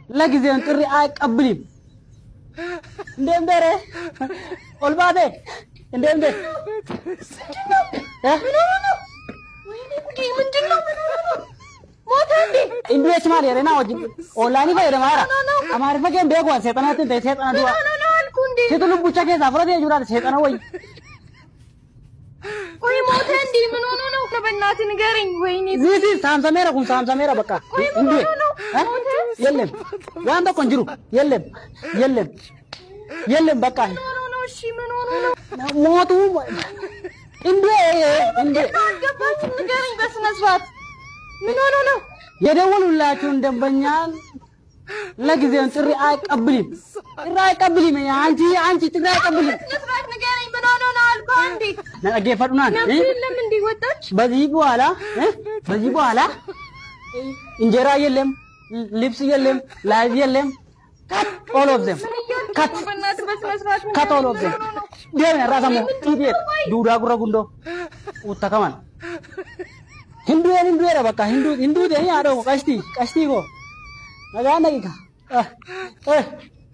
ለጊዜውን ጥሪ አይቀበልም እንደምበረ ኦልባዴ እንደምበረ ምንድነው ሞተ እንዴ እንዴት ማለት ያለና ወጅ ኦንላይን ፈይደ ማራ አማር ፈገን በጓን ሰይጣናትን ሰይጣና ዱአ አልኩ እንዴ ሰይጣኑ ቡቻ ከዛ ፍረደ ይጁራ ሰይጣና ወይ ቆይ ሞተ እንዴ ምን ሆኖ ነው በእናትህ ንገረኝ ወይኔ ዚዚ ሳምሳሜራ ኩን ሳምሳሜራ በቃ እንዴ የለም ያንተ ቆንጅሩ የለም በቃ እሺ ምን ሆኖ ነው ሞቱ እንዴ አልገባችም ንገረኝ በስነ ስርዓት ምን ሆኖ ነው የደወሉላችሁን ደንበኛ ለጊዜውን ጥሪ አይቀበልም አንቺ ጥሪ አይቀበልም ንስራት ንገረኝ ምን ሆኖ ነው አልኩ እንዴ ነገ ፈዱናን ለምን እንዴ ወጣች በዚህ በኋላ እንጀራ የለም ልብስ የለም ላይቭ የለም all of them cut all of them ደም ራሳሞ ኢዲየት ዱዳ ጉረጉንዶ ወጣከማን hindu era baka hindu de ya do kasti go naga nagi ka